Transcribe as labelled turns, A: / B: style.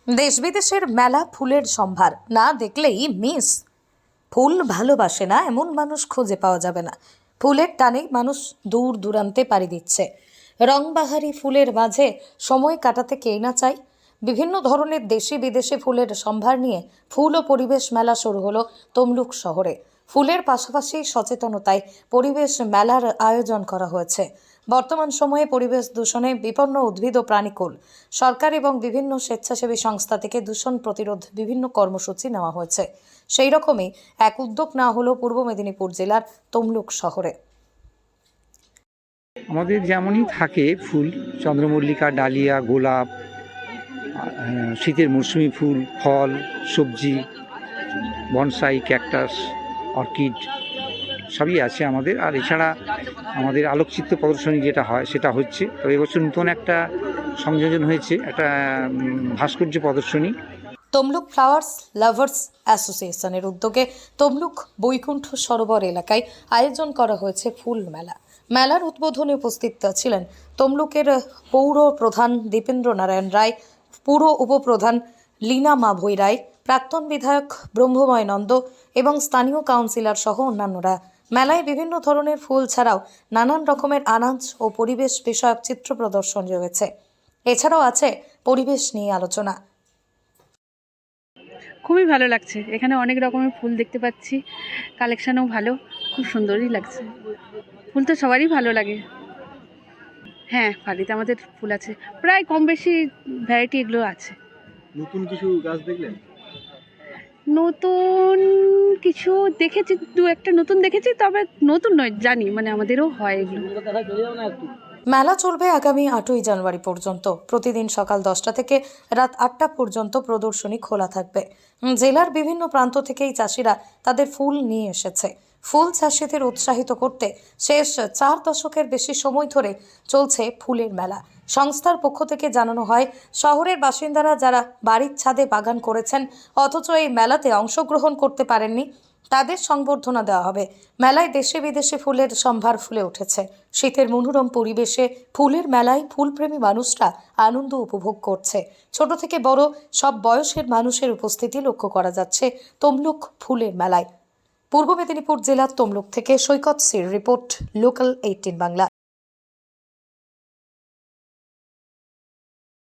A: দেশ বিদেশের মেলা ফুলের সম্ভার না দেখলেই মিস। ফুল ভালোবাসে না এমন মানুষ খুঁজে পাওয়া যাবে না। ফুলের টানে মানুষ দূর দূরান্তে পাড়ি দিচ্ছে। রংবাহারি ফুলের মাঝে সময় কাটাতে কে না চাই। বিভিন্ন ধরনের দেশি বিদেশি ফুলের সম্ভার নিয়ে ফুল ও পরিবেশ মেলা শুরু হলো তমলুক শহরে। ফুলের পাশাপাশি সচেতনতায় পরিবেশ মেলার আয়োজন করা হয়েছে। বর্তমান সময়ে পরিবেশ দূষণে বিপন্ন উদ্ভিদ ও প্রাণীকুল সরকার এবং বিভিন্ন স্বেচ্ছাসেবী সংস্থা থেকে দূষণ প্রতিরোধ বিভিন্ন কর্মসূচি নেওয়া হয়েছে। সেই রকমই এক উদ্যোগ নেওয়া হলো পূর্ব মেদিনীপুর জেলার তমলুক শহরে।
B: আমাদের যেমনই থাকে ফুল, চন্দ্রমল্লিকা, ডালিয়া, গোলাপ, শীতের মৌসুমি ফুল, ফল, সবজি, বনসাই, ক্যাকটাস, অর্কিড সবই আছে আমাদের। আর এছাড়া আমাদের আলোকচিত্র প্রদর্শনী যেটা হয় সেটা হচ্ছে। তো এবছর নতুন একটা সংযোজন হয়েছে, একটা ভাস্কর্য প্রদর্শনী।
A: তমলুক ফ্লাওয়ার্স লাভার্স অ্যাসোসিয়েশনের উদ্যোগে তমলুক বৈকুণ্ঠ সরোবর এলাকায় আয়োজন করা হয়েছে ফুল মেলা। মেলার উদ্বোধনে উপস্থিত ছিলেন তমলুকের পৌর প্রধান দীপেন্দ্র নারায়ণ রায়, পুর উপপ্রধান লীনা মাভৈ রায়, প্রাক্তন বিধায়ক ব্রহ্মময় নন্দ এবং স্থানীয় কাউন্সিলর সহ অন্যান্যরা। মেলায় বিভিন্ন ধরনের ফুল ছাড়াও নানান রকমের আনাজ ও পরিবেশ বিষয়ক চিত্র প্রদর্শন রয়েছে। এছাড়াও আছে পরিবেশ নিয়ে আলোচনা।
C: খুবই ভালো লাগছে, এখানে অনেক রকমের ফুল দেখতে পাচ্ছি, কালেকশনও ভালো, খুব সুন্দরই লাগছে। ফুল তো সবারই ভালো লাগে। হ্যাঁ, বাড়িতে আমাদের ফুল আছে, প্রায় কম বেশি ভ্যারাইটি এগুলো আছে।
D: নতুন কিছু গাছ দেখলেন?
C: নতুন কিছু দেখেছি, দু একটা নতুন দেখেছি, তবে নতুন নয়, জানি মানে আমাদেরও হয় এগুলো।
A: মেলা চলবে আগামী 8ই জানুয়ারি পর্যন্ত। প্রতিদিন সকাল 10টা থেকে রাত 8টা পর্যন্ত প্রদর্শনী খোলা থাকবে। জেলার বিভিন্ন প্রান্ত থেকেই চাষিরা তাদের ফুল নিয়ে এসেছে। ফুল চাষিদের উৎসাহিত করতে শেষ 4 দশকের বেশি সময় ধরে চলছে ফুলের মেলা। সংস্থার পক্ষ থেকে জানানো হয়, শহরের বাসিন্দারা যারা বাড়ির ছাদে বাগান করেছেন অথচ এই মেলাতে অংশগ্রহণ করতে পারেননি, তাদের সংবর্ধনা দেওয়া হবে। মেলায় দেশে বিদেশে ফুলের সম্ভার ফুলে উঠেছে। শীতের মনোরম পরিবেশে ফুলের মেলায় ফুলপ্রেমী মানুষরা আনন্দ উপভোগ করছে। ছোট থেকে বড় সব বয়সের মানুষের উপস্থিতি লক্ষ্য করা যাচ্ছে তমলুক ফুলের মেলায়। পূর্ব মেদিনীপুর জেলার তমলুক থেকে সৈকত সির রিপোর্ট, লোকাল 18 বাংলা।